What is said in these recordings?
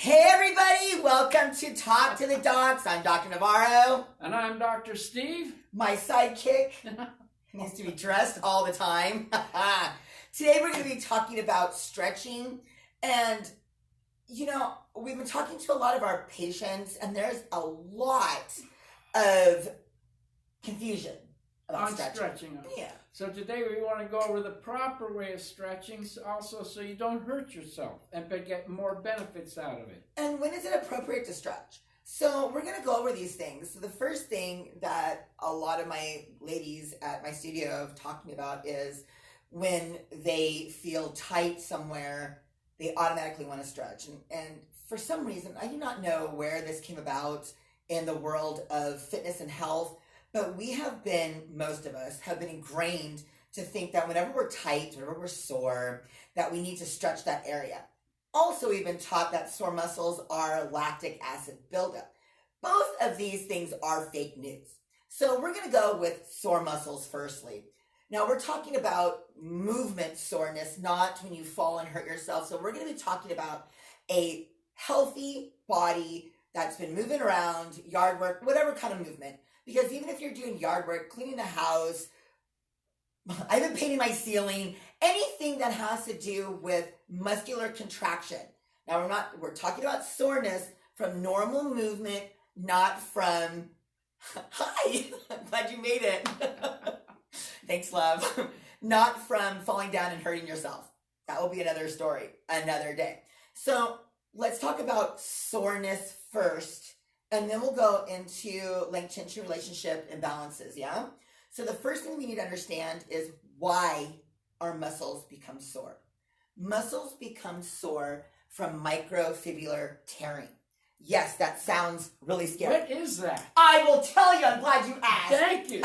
Hey everybody, welcome to Talk to the Docs. I'm Dr. Navarro. And I'm Dr. Steve. My sidekick needs to be dressed all the time. Today we're going to be talking about stretching. And, we've been talking to a lot of our patients, and there's a lot of confusion about stretching. Yeah. So today we want to go over the proper way of stretching also so you don't hurt yourself and get more benefits out of it. And when is it appropriate to stretch? So we're going to go over these things. So the first thing that a lot of my ladies at my studio have talking about is when they feel tight somewhere, they automatically want to stretch. And for some reason, I do not know where this came about in the world of fitness and health, but most of us have been ingrained to think that whenever we're tight, whenever we're sore, that we need to stretch that area. Also, we've been taught that sore muscles are lactic acid buildup. Both of these things are fake news. So we're going to go with sore muscles firstly. Now, we're talking about movement soreness, not when you fall and hurt yourself. So we're going to be talking about a healthy body that's been moving around, yard work, whatever kind of movement. Because even if you're doing yard work, cleaning the house, I've been painting my ceiling, anything that has to do with muscular contraction. Now we're talking about soreness from normal movement, not from, hi, I'm glad you made it. Thanks, love. Not from falling down and hurting yourself. That will be another story, another day. So let's talk about soreness first. And then we'll go into length-tension relationship imbalances, yeah? So the first thing we need to understand is why our muscles become sore. Muscles become sore from microfibular tearing. Yes, that sounds really scary. What is that? I will tell you. I'm glad you asked. Thank you.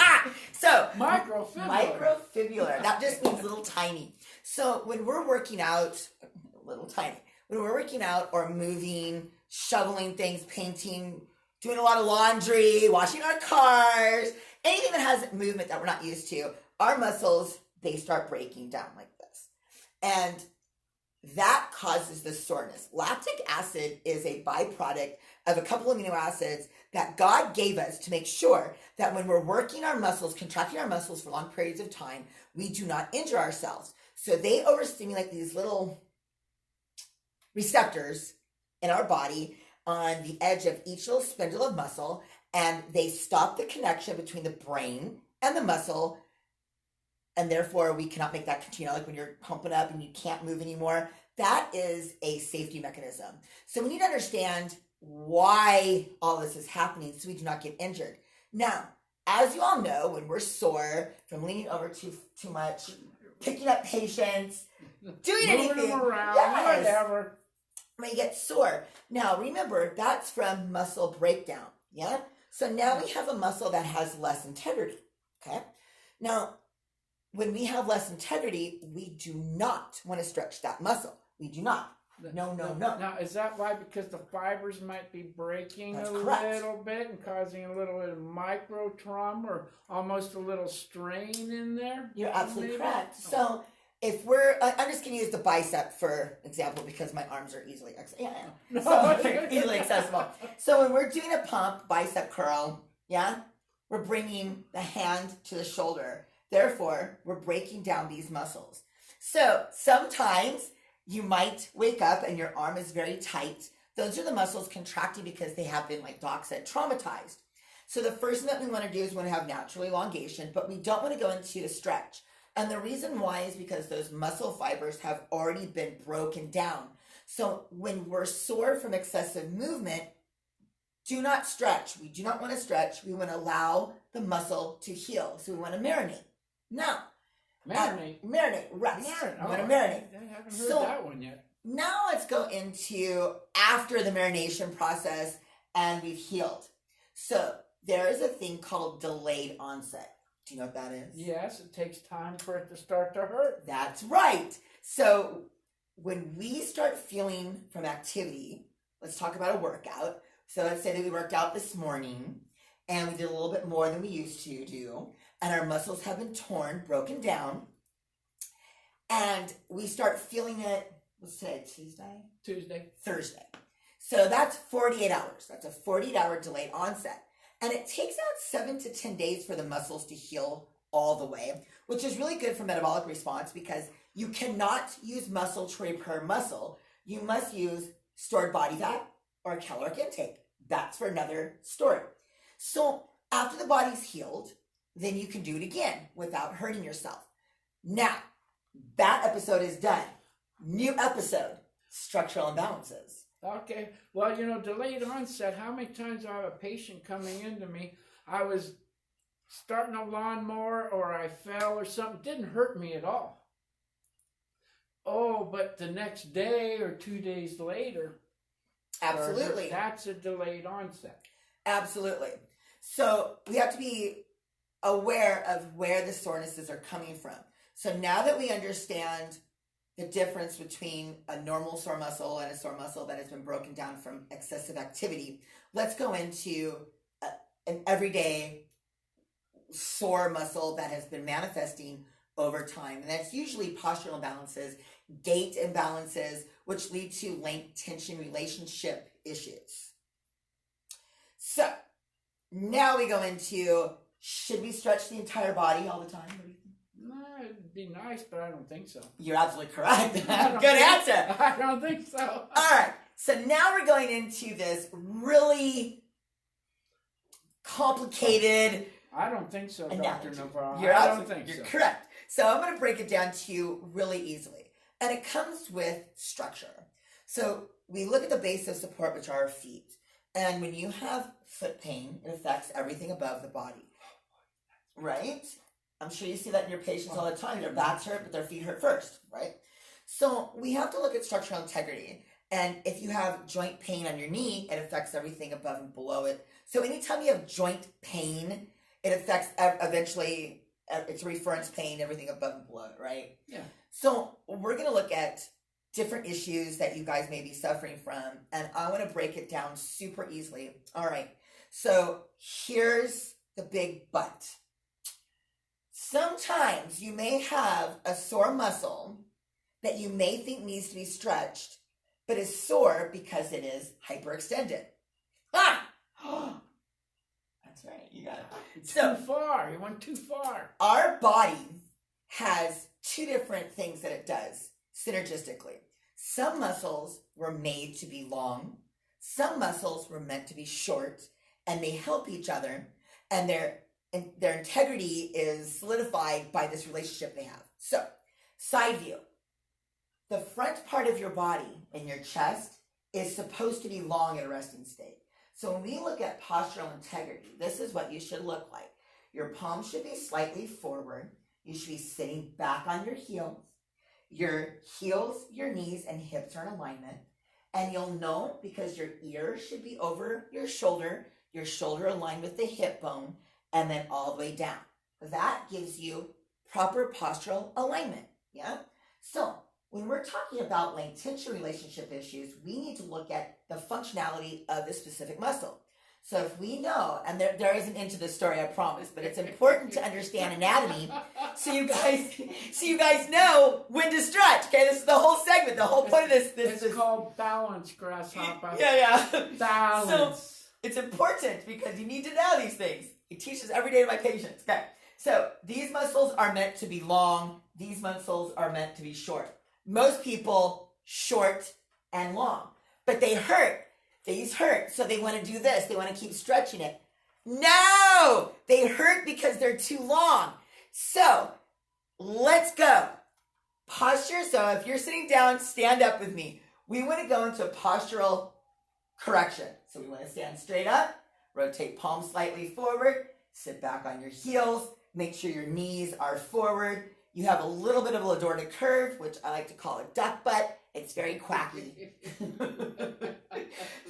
So Microfibular. That just means little tiny. So when we're working out, little tiny. When we're working out or moving, shoveling things, painting, doing a lot of laundry, washing our cars, anything that has movement that we're not used to, our muscles, they start breaking down like this. And that causes the soreness. Lactic acid is a byproduct of a couple amino acids that God gave us to make sure that when we're working our muscles, contracting our muscles for long periods of time, we do not injure ourselves. So they overstimulate these little receptors in our body on the edge of each little spindle of muscle, and they stop the connection between the brain and the muscle, and therefore we cannot make that continue. Like when you're pumping up and you can't move anymore, that is a safety mechanism. So we need to understand why all this is happening so we do not get injured. Now, as you all know, when we're sore from leaning over too much, picking up patients, doing anything, around, whatever. May get sore. Now, remember, that's from muscle breakdown, yeah? So now we have a muscle that has less integrity, okay? Now, when we have less integrity, we do not want to stretch that muscle. We do not. No. Now, is that why? Because the fibers might be breaking little bit and causing a little bit of micro trauma or almost a little strain in there? You're absolutely correct. So if I'm just going to use the bicep for example because my arms are easily easily accessible. So when we're doing a pump, bicep curl, yeah, we're bringing the hand to the shoulder. Therefore, we're breaking down these muscles. So sometimes you might wake up and your arm is very tight. Those are the muscles contracting because they have been, like Doc said, traumatized. So the first thing that we want to do is we want to have natural elongation, but we don't want to go into a stretch. And the reason why is because those muscle fibers have already been broken down. So when we're sore from excessive movement, do not stretch. We do not want to stretch. We want to allow the muscle to heal. So we want to marinate. Now, Marinate, rest. Marinate. We want to marinate. I haven't heard that one yet. Now let's go into after the marination process and we've healed. So there is a thing called delayed onset. Do you know what that is? Yes, it takes time for it to start to hurt. That's right. So when we start feeling from activity, let's talk about a workout. So let's say that we worked out this morning and we did a little bit more than we used to do, and our muscles have been torn, broken down, and we start feeling it, what's today, Tuesday? Tuesday. Thursday. So that's 48 hours. That's a 48-hour delayed onset. And it takes about 7 to 10 days for the muscles to heal all the way, which is really good for metabolic response because you cannot use muscle to repair muscle. You must use stored body fat or caloric intake. That's for another story. So after the body's healed, then you can do it again without hurting yourself. Now, that episode is done. New episode, structural imbalances. Okay. Well, delayed onset, how many times I have a patient coming into me, I was starting a lawnmower or I fell or something, didn't hurt me at all. Oh, but the next day or 2 days later, absolutely, that's a delayed onset. Absolutely. So we have to be aware of where the sorenesses are coming from. So now that we understand the difference between a normal sore muscle and a sore muscle that has been broken down from excessive activity, let's go into an everyday sore muscle that has been manifesting over time. And that's usually postural imbalances, gait imbalances, which lead to length-tension relationship issues. So now we go into, should we stretch the entire body all the time? No, it'd be nice, but I don't think so. You're absolutely correct. Good answer. I don't think so. All right. So now we're going into this really complicated. I don't think so, Dr. Navarro. You're correct. So I'm going to break it down to you really easily. And it comes with structure. So we look at the base of support, which are our feet. And when you have foot pain, it affects everything above the body. Right? I'm sure you see that in your patients all the time. Their backs hurt, but their feet hurt first, right? So we have to look at structural integrity. And if you have joint pain on your knee, it affects everything above and below it. So anytime you have joint pain, it affects eventually, it's reference pain, everything above and below it, right? Yeah. So we're going to look at different issues that you guys may be suffering from. And I want to break it down super easily. All right. So here's the big but. Sometimes you may have a sore muscle that you may think needs to be stretched, but is sore because it is hyperextended. Ah! That's right. You got it. Too far. You went too far. Our body has two different things that it does synergistically. Some muscles were made to be long. Some muscles were meant to be short, and they help each other, and their integrity is solidified by this relationship they have. So, side view. The front part of your body and your chest is supposed to be long at a resting state. So when we look at postural integrity, this is what you should look like. Your palms should be slightly forward. You should be sitting back on your heels. Your heels, your knees, and hips are in alignment. And you'll know because your ear should be over your shoulder aligned with the hip bone, and then all the way down. That gives you proper postural alignment, yeah? So when we're talking about length-tension relationship issues, we need to look at the functionality of the specific muscle. So if we know, and there isn't into this story, I promise, but it's important to understand anatomy so you guys know when to stretch. Okay, this is the whole segment. The whole point of this is called balance, grasshopper. Yeah. Balance. So it's important because you need to know these things. He teaches every day to my patients. Okay, so these muscles are meant to be long. These muscles are meant to be short. Most people short and long, but they hurt. These hurt, so they want to do this. They want to keep stretching it. No! They hurt because they're too long. So, let's go. Posture. So, if you're sitting down, stand up with me. We want to go into postural correction. So, we want to stand straight up, rotate palms slightly forward, sit back on your heels, make sure your knees are forward. You have a little bit of a lordotic curve, which I like to call a duck butt. It's very quacky.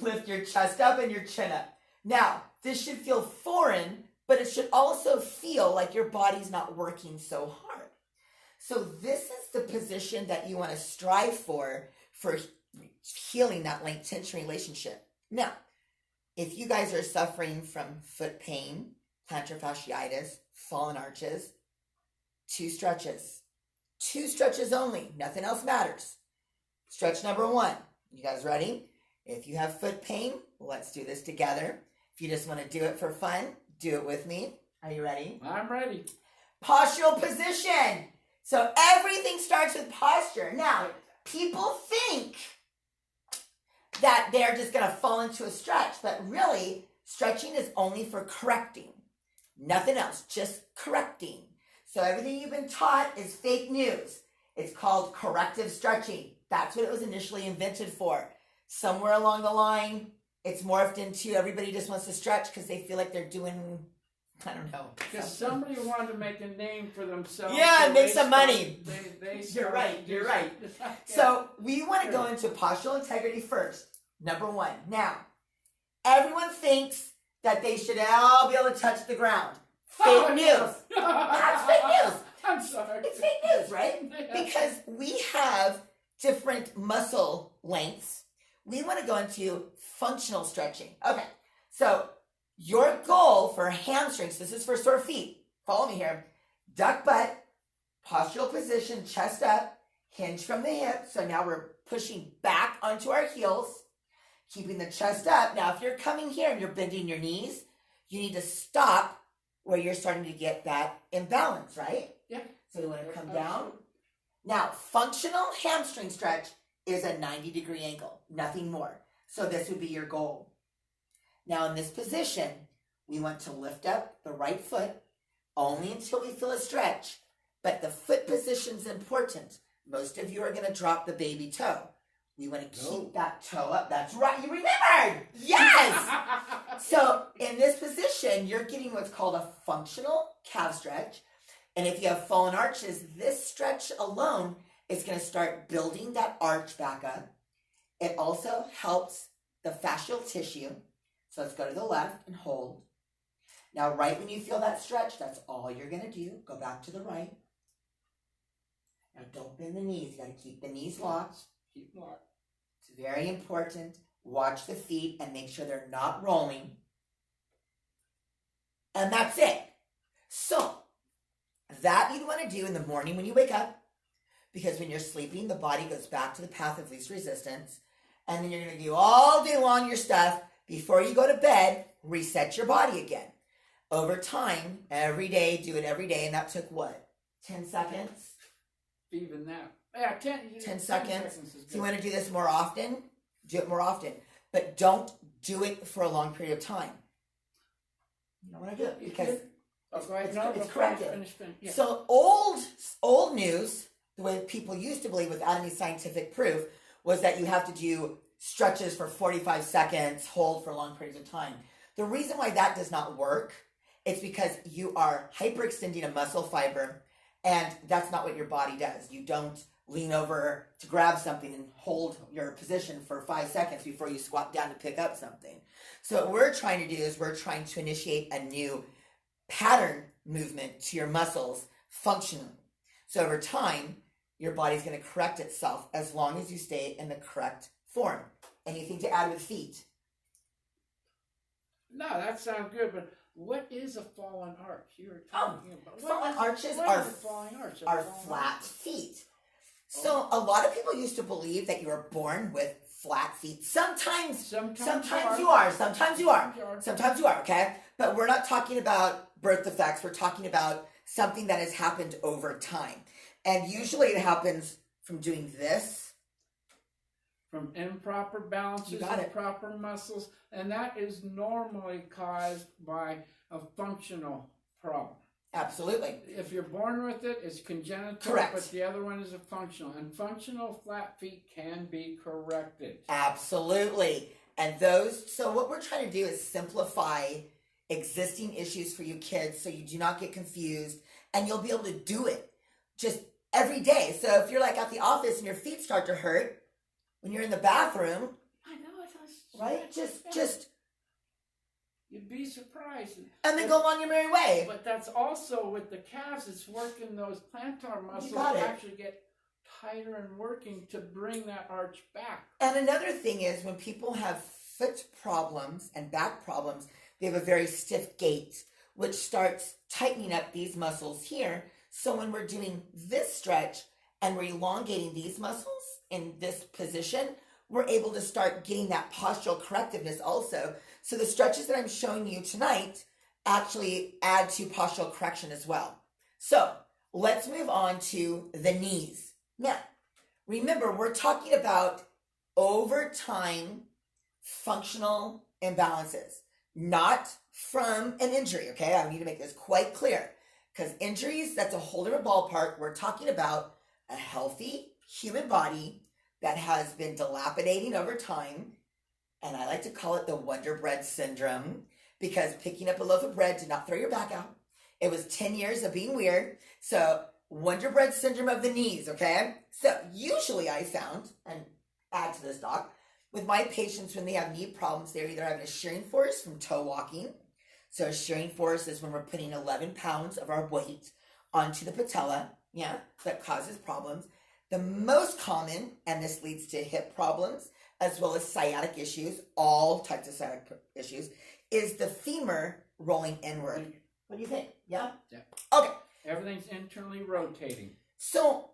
Lift your chest up and your chin up. Now, this should feel foreign, but it should also feel like your body's not working so hard. So this is the position that you want to strive for healing that length-tension relationship. Now, if you guys are suffering from foot pain, plantar fasciitis, fallen arches, 2 stretches. 2 stretches only. Nothing else matters. Stretch number 1. You guys ready? If you have foot pain, let's do this together. If you just want to do it for fun, do it with me. Are you ready? I'm ready. Postural position. So everything starts with posture. Now, people think that they're just going to fall into a stretch, but really, stretching is only for correcting. Nothing else, just correcting. So everything you've been taught is fake news. It's called corrective stretching. That's what it was initially invented for. Somewhere along the line, it's morphed into everybody just wants to stretch because they feel like they're doing, I don't know. Because somebody wanted to make a name for themselves. Yeah, and make some money. You're right. Yeah. So we want to go into postural integrity first. Number one. Now, everyone thinks that they should all be able to touch the ground. Fake news. That's fake news. I'm sorry. It's fake news, right? Because we have different muscle lengths. We want to go into functional stretching. Okay, so your goal for hamstrings, this is for sore feet. Follow me here. Duck butt, postural position, chest up, hinge from the hip. So now we're pushing back onto our heels, keeping the chest up. Now, if you're coming here and you're bending your knees, you need to stop where you're starting to get that imbalance, right? Yeah. So you want to come down. Now, functional hamstring stretch is a 90-degree angle, nothing more. So this would be your goal. Now, in this position, we want to lift up the right foot only until we feel a stretch. But the foot position is important. Most of you are going to drop the baby toe. We want to keep that toe up. That's right. You remembered. Yes. So in this position, you're getting what's called a functional calf stretch. And if you have fallen arches, this stretch alone is going to start building that arch back up. It also helps the fascial tissue. So let's go to the left and hold. Now, right when you feel that stretch, that's all you're going to do. Go back to the right. Now, don't bend the knees. You got to keep the knees locked. Keep locked. It's very important. Watch the feet and make sure they're not rolling. And that's it. So, that you want to do in the morning when you wake up, because when you're sleeping, the body goes back to the path of least resistance, and then you're going to do all day long your stuff. Before you go to bed, reset your body again. Over time, every day, do it every day, and that took what? 10 seconds? Even that. Yeah, 10 seconds. If you want to do this more often, do it more often. But don't do it for a long period of time. You don't want to do it because it's corrective. Yeah. So old news, the way people used to believe without any scientific proof, was that you have to do stretches for 45 seconds, hold for long periods of time. The reason why that does not work, it's because you are hyperextending a muscle fiber, and that's not what your body does. You don't lean over to grab something and hold your position for 5 seconds before you squat down to pick up something. So what we're trying to do is we're trying to initiate a new pattern movement to your muscles functionally. So over time, your body's going to correct itself as long as you stay in the correct form. Anything to add with feet? No, that sounds good, but what is a fallen arch? You were talking about fallen arches are flat feet. So a lot of people used to believe that you were born with flat feet. Sometimes you are. Sometimes you are, okay? But we're not talking about birth defects. We're talking about something that has happened over time. And usually it happens from doing this. From improper balances, improper muscles. And that is normally caused by a functional problem. Absolutely. If you're born with it, it's congenital. Correct. But the other one is a functional. And functional flat feet can be corrected. Absolutely. And so what we're trying to do is simplify existing issues for you kids so you do not get confused, and you'll be able to do it just every day. So if you're like at the office and your feet start to hurt when you're in the bathroom, I know it does. Right? Just you'd be surprised. And then go on your merry way. But that's also with the calves, it's working those plantar muscles to actually get tighter and working to bring that arch back. And another thing is when people have foot problems and back problems, they have a very stiff gait, which starts tightening up these muscles here. So when we're doing this stretch and we're elongating these muscles in this position, we're able to start getting that postural correctiveness also. So the stretches that I'm showing you tonight actually add to postural correction as well. So let's move on to the knees. Now, remember, we're talking about over time functional imbalances, not from an injury, okay? I need to make this quite clear because injuries, that's a whole different ballpark. We're talking about a healthy human body that has been dilapidating over time, and I like to call it the Wonder Bread syndrome because picking up a loaf of bread did not throw your back out. It was 10 years of being weird. So Wonder Bread syndrome of the knees, okay? So usually I found, and add to this, doc, with my patients when they have knee problems, they're either having a shearing force from toe walking. So a shearing force is when we're putting 11 pounds of our weight onto the patella, that causes problems. The most common, and this leads to hip problems, as well as sciatic issues, all types of sciatic issues, is the femur rolling inward. What do you think? Yeah? Yeah. Okay. Everything's internally rotating. So,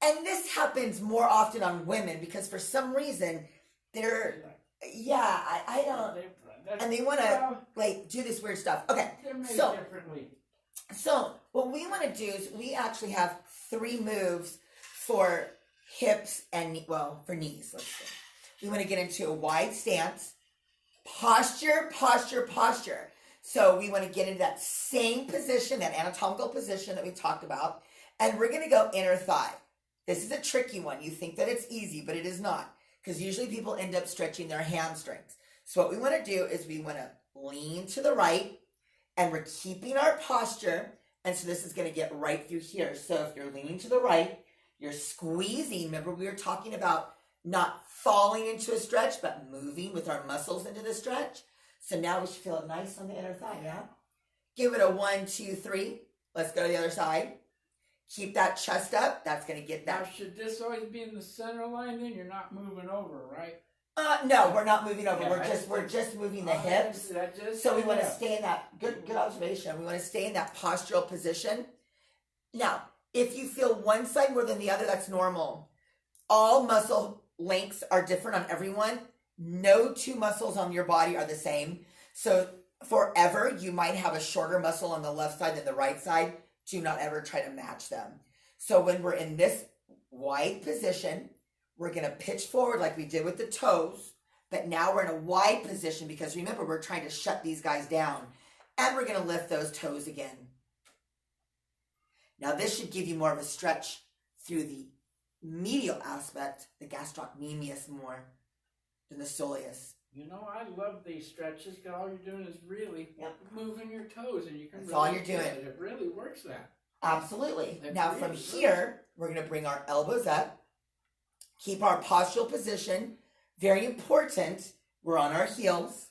and this happens more often on women because for some reason they're, I don't, and they want to like do this weird stuff. Okay. They're made So, differently. so what we want to do is we actually have 3 moves for hips and, well, for knees, let's say. We want to get into a wide stance, posture. So we want to get into that same position, that anatomical position that we talked about, and we're going to go inner thigh. This is a tricky one. You think that it's easy, but it is not, because usually people end up stretching their hamstrings. So what we want to do is we want to lean to the right, and we're keeping our posture, and so this is going to get right through here. So if you're leaning to the right, you're squeezing. Remember, we were talking about not falling into a stretch, but moving with our muscles into the stretch. So now we should feel it nice on the inner thigh, yeah? Give it a 1, 2, 3. Let's go to the other side. Keep that chest up. That's going to get that. Now, should this always be in the center line then? You're not moving over, right? No, we're not moving over. Yeah, we're just moving the hips. So we want to stay in that, good observation. We want to stay in that postural position. Now, if you feel one side more than the other, that's normal. All muscle lengths are different on everyone. No 2 muscles on your body are the same. So forever, you might have a shorter muscle on the left side than the right side. Do not ever try to match them. So when we're in this wide position, we're going to pitch forward like we did with the toes. But now we're in a wide position because remember, we're trying to shut these guys down. And we're going to lift those toes again. Now this should give you more of a stretch through the medial aspect, the gastrocnemius more than the soleus. You know, I love these stretches because all you're doing is really moving your toes, and you can. That's really all you're doing. It really works that. Absolutely. It Now really from works. here, we're going to bring our elbows up, keep our postural position. Very important. We're on our heels.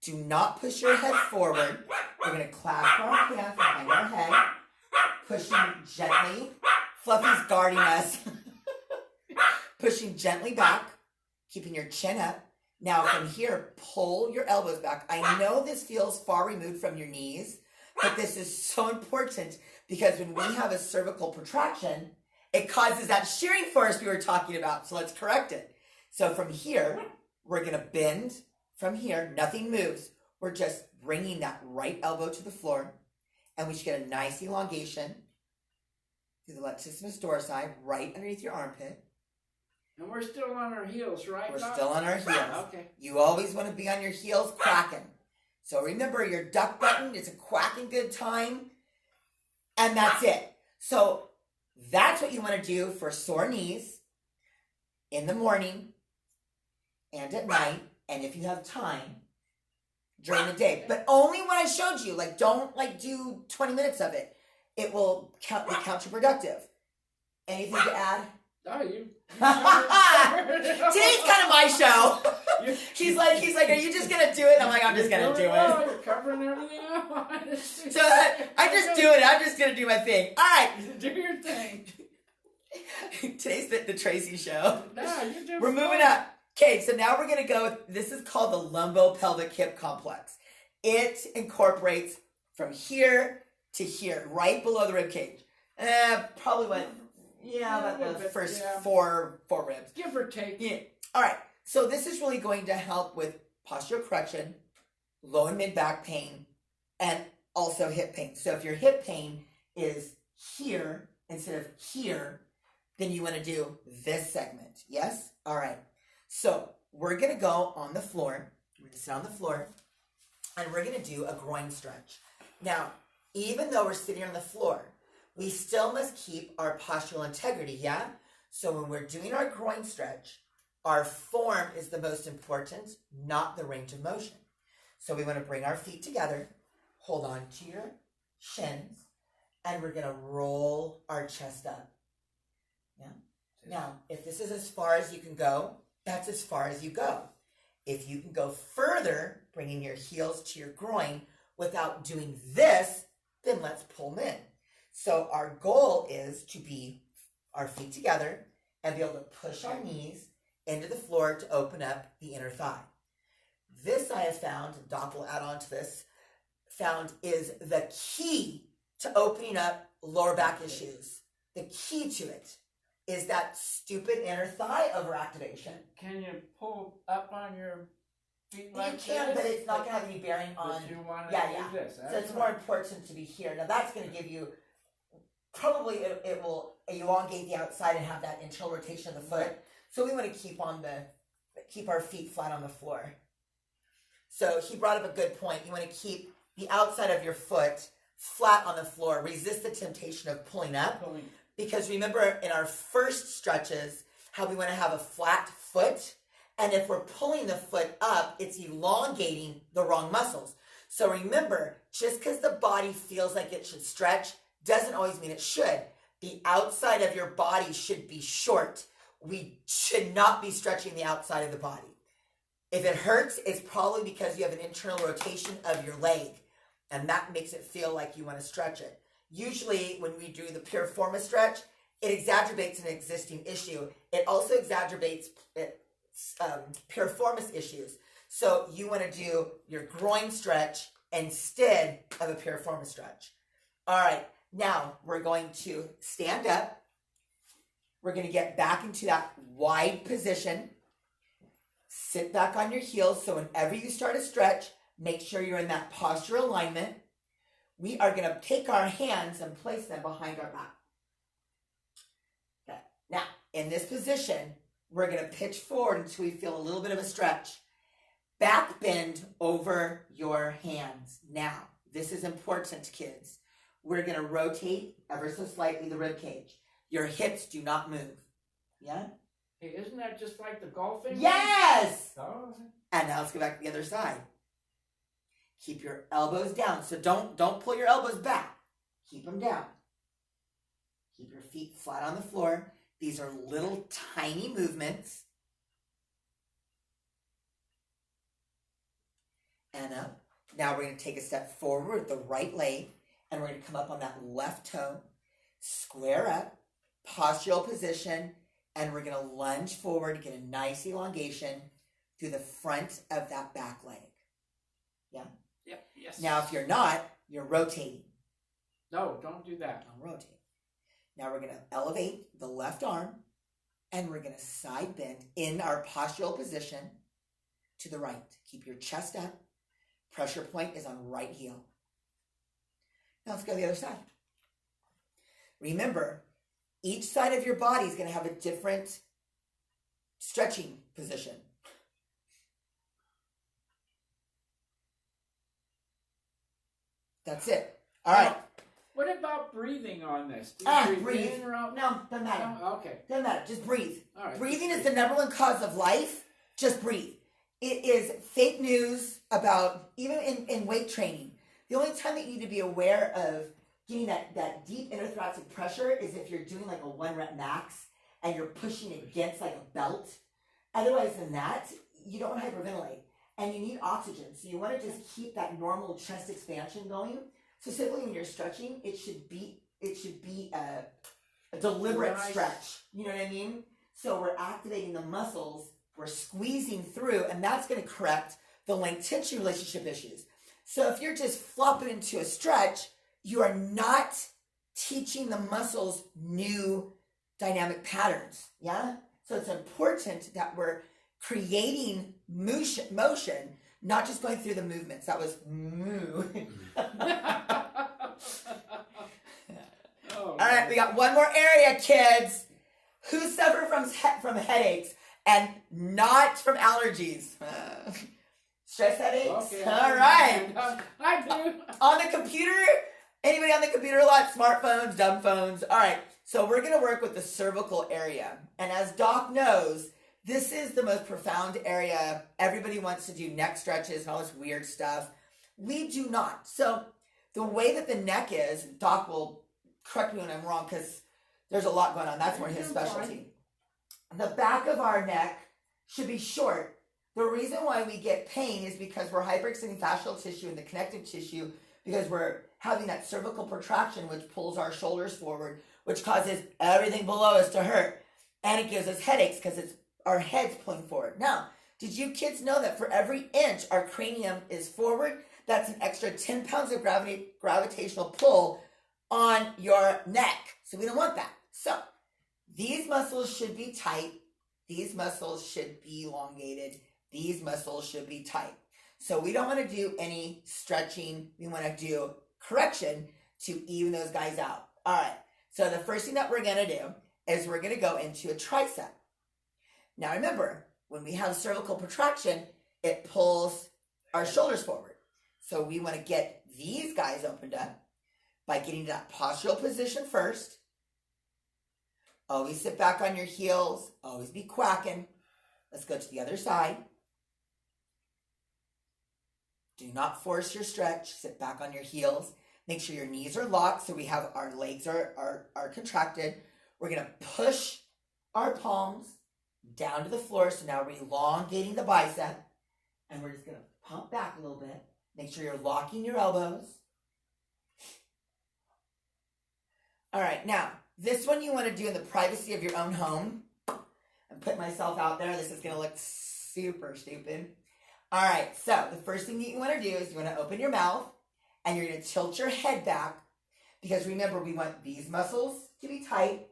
Do not push your head forward. We're going to clasp our hands behind our head, pushing gently. Fluffy's guarding us. Pushing gently back, keeping your chin up. Now from here, pull your elbows back. I know this feels far removed from your knees, but this is so important because when we have a cervical protraction, it causes that shearing force we were talking about. So let's correct it. So from here, we're going to bend from here. Nothing moves. We're just bringing that right elbow to the floor, and we should get a nice elongation through the latissimus dorsi, right underneath your armpit. And we're still on our heels, right? We're still on our heels. Okay. You always want to be on your heels quacking. So remember, your duck button is a quacking good time, and that's it. So that's what you want to do for sore knees in the morning and at night, and if you have time during the day. But only when I showed you. Like, don't do 20 minutes of it. It will be counterproductive. Anything to add? Oh, you. Today's kind of my show. He's like, are you just gonna do it? I'm like, I'm just gonna do it. You're covering everything up. So I just do it. I'm just gonna do my thing. All right, do your thing. Today's the Tracy show. No, you do. We're moving up. Okay, so now we're gonna go with, this is called the lumbopelvic hip complex. It incorporates from here to here, right below the rib cage. Probably went. Yeah, about the first four ribs. Give or take. Yeah. All right. So this is really going to help with posture correction, low and mid back pain, and also hip pain. So if your hip pain is here instead of here, then you want to do this segment. Yes? All right. So we're going to go on the floor. We're going to sit on the floor, and we're going to do a groin stretch. Now, even though we're sitting on the floor, we still must keep our postural integrity, yeah? So when we're doing our groin stretch, our form is the most important, not the range of motion. So we want to bring our feet together, hold on to your shins, and we're going to roll our chest up. Yeah? Now, if this is as far as you can go, that's as far as you go. If you can go further, bringing your heels to your groin without doing this, then let's pull them in. So our goal is to be our feet together and be able to push our knees into the floor to open up the inner thigh. This I have found, and Doc will add on to this, found is the key to opening up lower back issues. The key to it is that stupid inner thigh overactivation. Can you pull up on your feet like you can, this? but it's not going to have any bearing on... But you want to do this. So it's more important to be here. Now that's going to give you... Probably it will elongate the outside and have that internal rotation of the foot. So we want to keep our feet flat on the floor. So he brought up a good point. You want to keep the outside of your foot flat on the floor. Resist the temptation of pulling up. Because remember in our first stretches, how we want to have a flat foot. And if we're pulling the foot up, it's elongating the wrong muscles. So remember, just because the body feels like it should stretch, doesn't always mean it should. The outside of your body should be short. We should not be stretching the outside of the body. If it hurts, it's probably because you have an internal rotation of your leg, and that makes it feel like you want to stretch it. Usually, when we do the piriformis stretch, it exacerbates an existing issue. It also exacerbates piriformis issues. So you want to do your groin stretch instead of a piriformis stretch. All right. Now, we're going to stand up. We're going to get back into that wide position. Sit back on your heels. So whenever you start a stretch, make sure you're in that postural alignment. We are going to take our hands and place them behind our back. Okay. Now, in this position, we're going to pitch forward until we feel a little bit of a stretch. Back bend over your hands. Now, this is important, kids. We're going to rotate ever so slightly the rib cage. Your hips do not move. Yeah? Hey, isn't that just like the golfing? Yes! Oh. And now let's go back to the other side. Keep your elbows down. So don't pull your elbows back. Keep them down. Keep your feet flat on the floor. These are little tiny movements. And up. Now we're going to take a step forward with the right leg. And we're going to come up on that left toe, square up, postural position, and we're going to lunge forward, get a nice elongation through the front of that back leg. Yeah? Yep, yes. Now, if you're not, you're rotating. No, don't do that. Don't rotate. Now we're going to elevate the left arm, and we're going to side bend in our postural position to the right. Keep your chest up. Pressure point is on right heel. Now let's go to the other side. Remember, each side of your body is going to have a different stretching position. That's it. All right. What about breathing on this? Breathe. In or out? No, doesn't matter. No? Okay. Doesn't matter. Just breathe. All right. Breathing is the number one cause of life. Just breathe. It is fake news about, even in weight training, the only time that you need to be aware of getting that deep interthoracic pressure is if you're doing like a 1 rep max and you're pushing against like a belt. Otherwise than that, you don't hyperventilate. And you need oxygen. So you want to just keep that normal chest expansion going. Specifically when you're stretching, it should be a deliberate stretch. You know what I mean? So we're activating the muscles, we're squeezing through, and that's going to correct the length-tension relationship issues. So if you're just flopping into a stretch, you are not teaching the muscles new dynamic patterns. Yeah? So it's important that we're creating motion, not just going through the movements. That was moo. Oh, all right, we got one more area, kids. Who suffer from headaches and not from allergies? Stress headaches? Okay, All right. I do. On the computer? Anybody on the computer a lot? Smartphones, dumb phones? All right. So we're going to work with the cervical area. And as Doc knows, this is the most profound area. Everybody wants to do neck stretches and all this weird stuff. We do not. So the way that the neck is, Doc will correct me when I'm wrong because there's a lot going on. That's more his specialty. The back of our neck should be short. The reason why we get pain is because we're hyperextending fascial tissue and the connective tissue because we're having that cervical protraction which pulls our shoulders forward, which causes everything below us to hurt. And it gives us headaches because it's our head's pulling forward. Now, did you kids know that for every inch our cranium is forward, that's an extra 10 pounds of gravitational pull on your neck? So we don't want that. So these muscles should be tight. These muscles should be elongated. These muscles should be tight. So we don't want to do any stretching. We want to do correction to even those guys out. All right. So the first thing that we're going to do is we're going to go into a tricep. Now remember, when we have cervical protraction, it pulls our shoulders forward. So we want to get these guys opened up by getting to that postural position first. Always sit back on your heels. Always be quacking. Let's go to the other side. Do not force your stretch. Sit back on your heels. Make sure your knees are locked so we have our legs are contracted. We're going to push our palms down to the floor. So now we're elongating the bicep. And we're just going to pump back a little bit. Make sure you're locking your elbows. All right, now, this one you want to do in the privacy of your own home. I'm putting myself out there. This is going to look super stupid. All right, so the first thing that you want to do is you want to open your mouth and you're going to tilt your head back because remember, we want these muscles to be tight,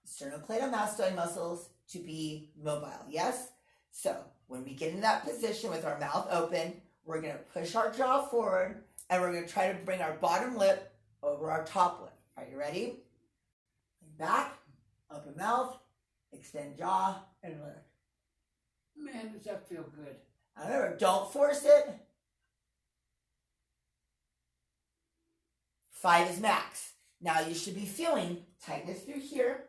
sternocleidomastoid muscles to be mobile, yes? So when we get in that position with our mouth open, we're going to push our jaw forward and we're going to try to bring our bottom lip over our top lip. Are you ready? Back, open mouth, extend jaw, and lift. Man, does that feel good? Remember, don't force it. 5 is max. Now you should be feeling tightness through here,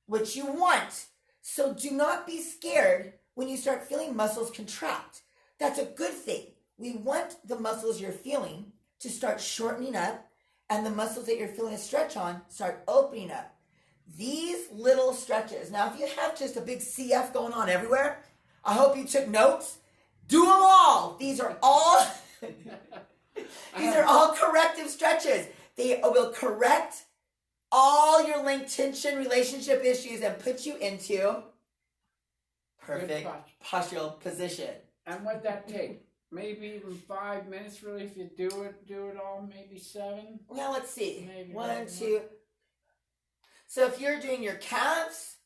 which you want. So do not be scared when you start feeling muscles contract. That's a good thing. We want the muscles you're feeling to start shortening up and the muscles that you're feeling a stretch on start opening up. These little stretches. Now, if you have just a big CF going on everywhere, I hope you took notes. Do them all. These are all corrective stretches. They will correct all your link tension relationship issues and put you into perfect postural position. And what'd that take? Maybe even 5 minutes, really, if you do it all, maybe 7? Well, let's see. Maybe 1, 2. So if you're doing your calves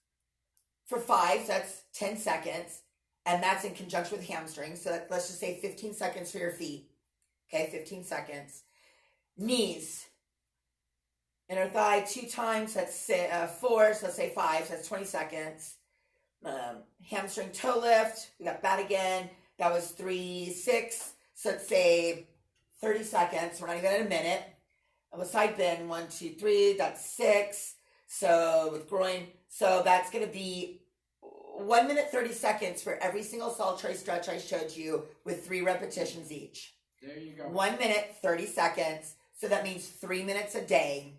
for 5, that's 10 seconds. And that's in conjunction with hamstrings. So let's just say 15 seconds for your feet. Okay, 15 seconds. Knees. Inner thigh 2 times, that's 4, so let's say 5, so that's 20 seconds. Hamstring toe lift, we got that again. That was 3, 6, so let's say 30 seconds. We're not even at a minute. And with side bend, 1, 2, 3, that's 6. So with groin, so that's going to be 1 minute, 30 seconds for every single solitary stretch I showed you with 3 repetitions each. There you go. 1 minute, 30 seconds. So that means 3 minutes a day.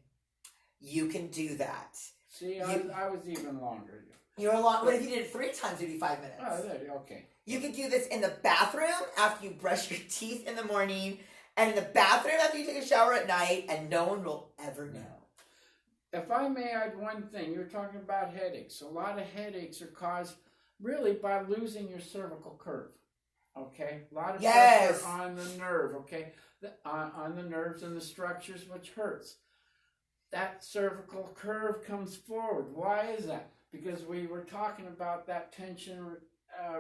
You can do that. See, I was even longer. You're a lot. What if you did it 3 times? It'd be 5 minutes. Oh, there, okay. You can do this in the bathroom after you brush your teeth in the morning, and in the bathroom after you take a shower at night, and no one will ever know. If I may add one thing, you're talking about headaches. A lot of headaches are caused really by losing your cervical curve. Okay? A lot of pressure on the nerve, okay? On the nerves and the structures, which hurts. That cervical curve comes forward. Why is that? Because we were talking about that tension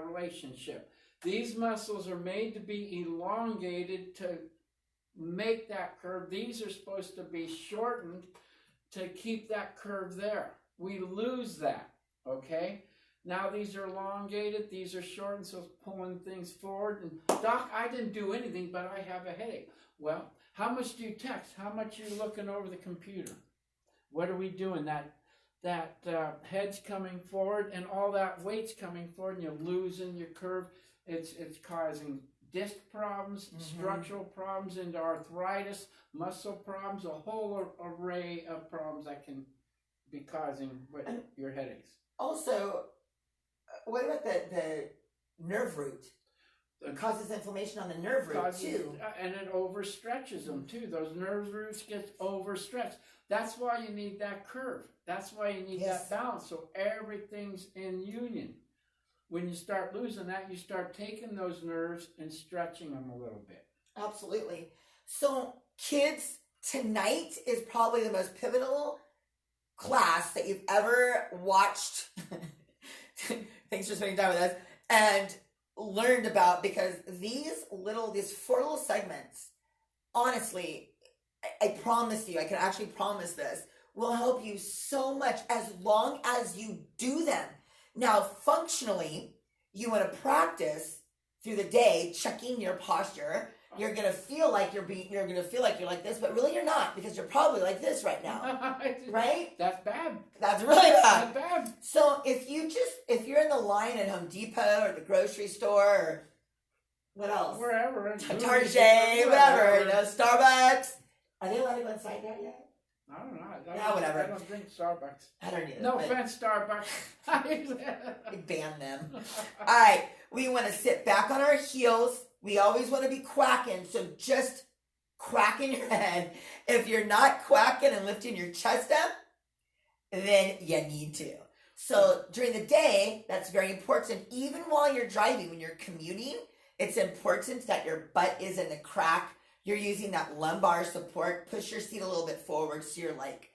relationship. These muscles are made to be elongated to make that curve. These are supposed to be shortened to keep that curve there. We lose that, okay? Now these are elongated, these are shortened, so it's pulling things forward. And Doc, I didn't do anything, but I have a headache. Well, how much do you text? How much are you looking over the computer? What are we doing? That head's coming forward and all that weight's coming forward and you're losing your curve. It's causing disc problems, structural problems into arthritis, muscle problems, a whole array of problems that can be causing your headaches. Also, what about the nerve root? It causes inflammation on the nerve root too. And it overstretches them too. Those nerve roots get overstretched. That's why you need that curve. That's why you need that balance, so everything's in union. When you start losing that, you start taking those nerves and stretching them a little bit. Absolutely. So, kids, tonight is probably the most pivotal class that you've ever watched. Thanks for spending time with us. And learned about, because these 4 little segments, honestly, I promise you, I can actually promise this, will help you so much as long as you do them. Now, functionally, you want to practice through the day, checking your posture. You're gonna feel like you're like this, but really you're not, because you're probably like this right now, right? That's bad. That's really bad. That's bad. So if you're in the line at Home Depot or the grocery store or what else? Wherever. Target, whatever, Starbucks. Are they allowed to go inside there yet? I don't know. Whatever. I don't drink Starbucks. I don't either. No offense, Starbucks. Ban them. All right. We want to sit back on our heels. We always want to be quacking. So just quacking your head. If you're not quacking and lifting your chest up, then you need to. So during the day, that's very important. Even while you're driving, when you're commuting, it's important that your butt is in the crack. You're using that lumbar support. Push your seat a little bit forward so you're like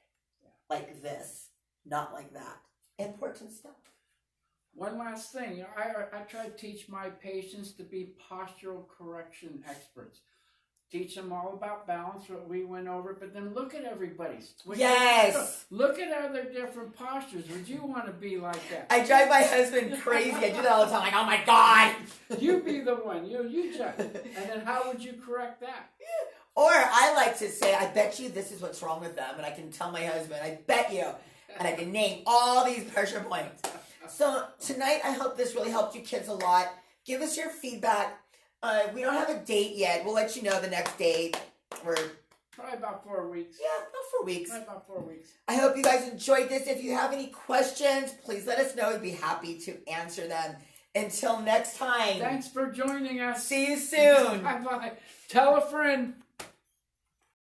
this, not like that. Important stuff. One last thing. I try to teach my patients to be postural correction experts. Teach them all about balance, what we went over, but then look at everybody's. Look at other different postures. Would you want to be like that? I drive my husband crazy. I do that all the time. Like, oh my God. You be the one. You judge. And then how would you correct that? Or I like to say, I bet you this is what's wrong with them. And I can tell my husband, I bet you. And I can name all these pressure points. So tonight, I hope this really helped you kids a lot. Give us your feedback. We don't have a date yet. We'll let you know the next date. We're probably about 4 weeks. Yeah, about 4 weeks. Probably about 4 weeks. I hope you guys enjoyed this. If you have any questions, please let us know. We'd be happy to answer them. Until next time. Thanks for joining us. See you soon. Bye-bye. Tell a friend.